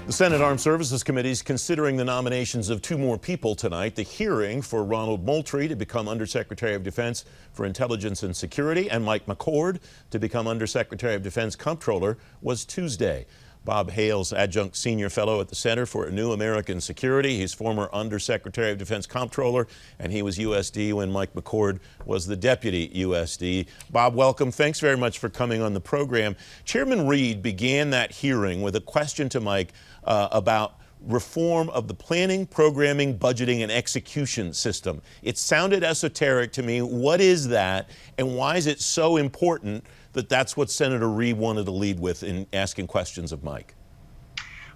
The Senate Armed Services Committee is considering the nominations of two more people tonight. The hearing for Ronald Moultrie to become Undersecretary of Defense for Intelligence and Security and Mike McCord to become Undersecretary of Defense Comptroller was Tuesday. Bob Hale's Adjunct Senior Fellow at the Center for a New American Security. He's former Undersecretary of Defense Comptroller, and he was USD when Mike McCord was the Deputy USD. Bob, welcome. Thanks very much for coming on the program. Chairman Reed began that hearing with a question to Mike about reform of the planning, programming, budgeting, and execution system. It sounded esoteric to me. What is that, and why is it so important that that's what Senator Reed wanted to lead with in asking questions of Mike?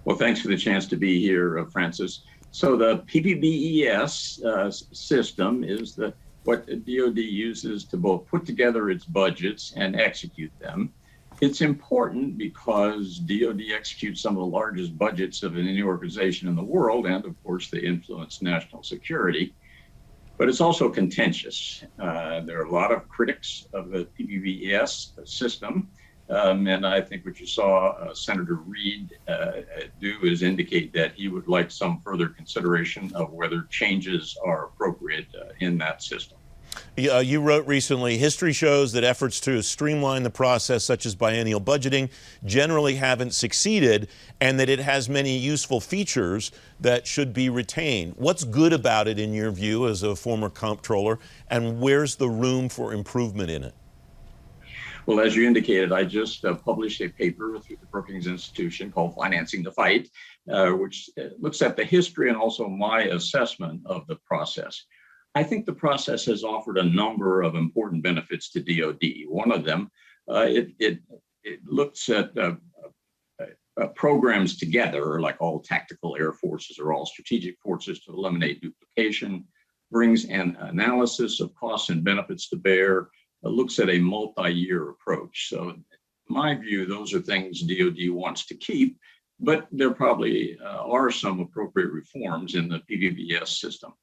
Well, thanks for the chance to be here, Francis. So the PPBES system is what DoD uses to both put together its budgets and execute them. It's important because DoD executes some of the largest budgets of any organization in the world, and of course they influence national security. But it's also contentious. There are a lot of critics of the PPBES system, and I think what you saw Senator Reed do is indicate that he would like some further consideration of whether changes are appropriate in that system. You wrote recently, history shows that efforts to streamline the process, such as biennial budgeting, generally haven't succeeded, and that it has many useful features that should be retained. What's good about it, in your view, as a former comptroller, and where's the room for improvement in it? Well, as you indicated, I just published a paper through the Brookings Institution called Financing the Fight, which looks at the history and also my assessment of the process. I think the process has offered a number of important benefits to DoD. One of them, it looks at programs together, like all tactical air forces or all strategic forces, to eliminate duplication, brings an analysis of costs and benefits to bear, looks at a multi-year approach. So in my view, those are things DoD wants to keep, but there probably are some appropriate reforms in the PPBES system.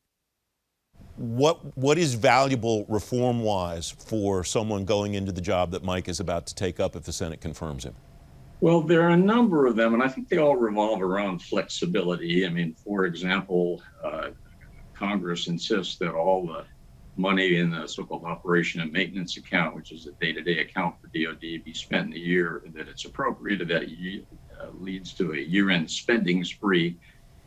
What is valuable reform-wise for someone going into the job that Mike is about to take up if the Senate confirms him? Well, there are a number of them, and I think they all revolve around flexibility. I mean, for example, Congress insists that all the money in the so-called operation and maintenance account, which is a day-to-day account for DoD, be spent in the year that it's appropriate. That leads to a year-end spending spree.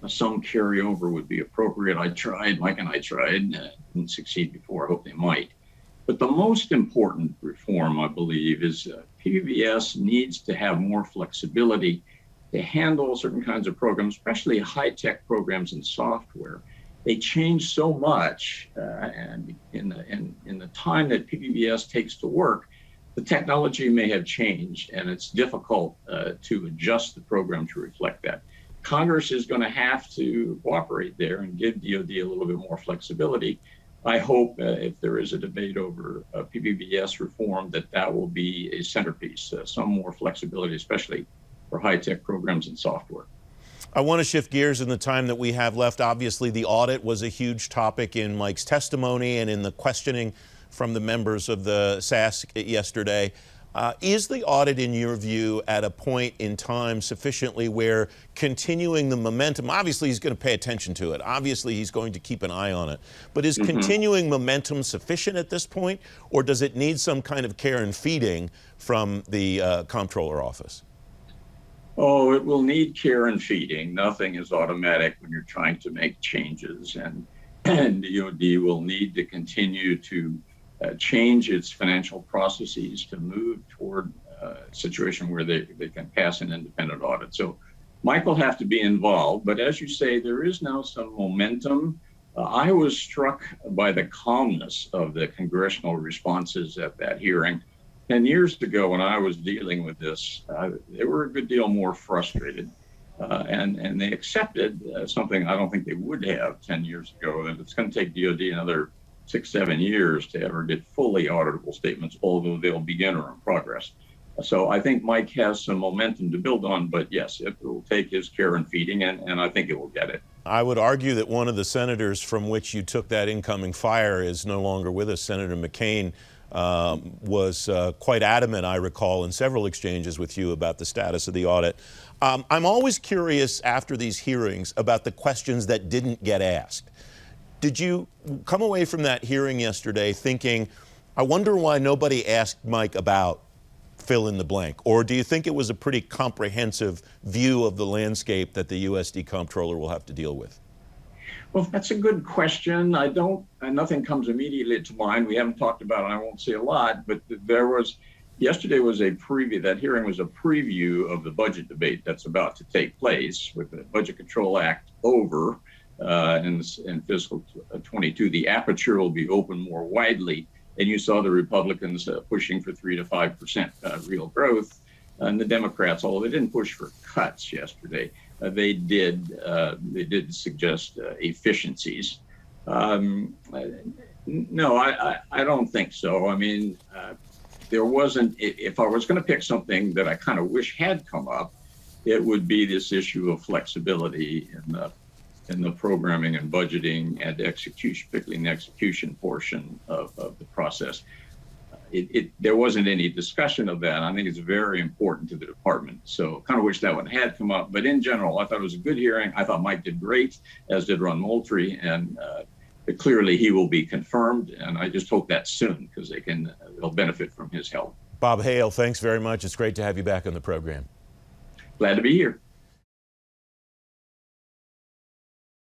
Some carryover would be appropriate. Mike and I tried, didn't succeed before, I hope they might. But the most important reform, I believe, is PPBES needs to have more flexibility to handle certain kinds of programs, especially high-tech programs and software. They change so much, and in the time that PPBES takes to work, the technology may have changed, and it's difficult to adjust the program to reflect that. Congress is going to have to cooperate there and give DoD a little bit more flexibility. I hope if there is a debate over PPBES reform, that will be a centerpiece, some more flexibility, especially for high-tech programs and software. I want to shift gears in the time that we have left. Obviously, the audit was a huge topic in Mike's testimony and in the questioning from the members of the SAS yesterday. Is the audit, in your view, at a point in time sufficiently where continuing the momentum, obviously he's going to pay attention to it, obviously he's going to keep an eye on it, but is continuing momentum sufficient at this point, or does it need some kind of care and feeding from the comptroller office? Oh, it will need care and feeding. Nothing is automatic when you're trying to make changes, and DoD will need to continue to change its financial processes to move toward a situation where they can pass an independent audit. So Mike will have to be involved, but as you say, there is now some momentum. I was struck by the calmness of the congressional responses at that hearing. 10 years ago, when I was dealing with this, they were a good deal more frustrated, and they accepted something I don't think they would have 10 years ago, that it's going to take DoD another 6-7 years to ever get fully auditable statements, although they'll be interim progress. So I think Mike has some momentum to build on, but yes, it will take his care and feeding, and I think it will get it. I would argue that one of the senators from which you took that incoming fire is no longer with us, Senator McCain. was quite adamant, I recall, in several exchanges with you about the status of the audit. I'm always curious after these hearings about the questions that didn't get asked. Did you come away from that hearing yesterday thinking, I wonder why nobody asked Mike about fill in the blank? Or do you think it was a pretty comprehensive view of the landscape that the USD comptroller will have to deal with? Well, that's a good question. Nothing comes immediately to mind. We haven't talked about it. I won't say a lot, but yesterday was a preview. That hearing was a preview of the budget debate that's about to take place with the Budget Control Act over in fiscal 22. The aperture will be open more widely. And you saw the Republicans pushing for 3 to 5% real growth. And the Democrats, although they didn't push for cuts yesterday, they did suggest efficiencies. No, I don't think so. I mean, there wasn't, if I was going to pick something that I kind of wish had come up, it would be this issue of flexibility in the programming and budgeting and execution, particularly in the execution portion of the process. There wasn't any discussion of that. I think it's very important to the department. So kind of wish that one had come up. But in general, I thought it was a good hearing. I thought Mike did great, as did Ron Moultrie. And clearly he will be confirmed. And I just hope that soon, because they'll benefit from his help. Bob Hale, thanks very much. It's great to have you back on the program. Glad to be here.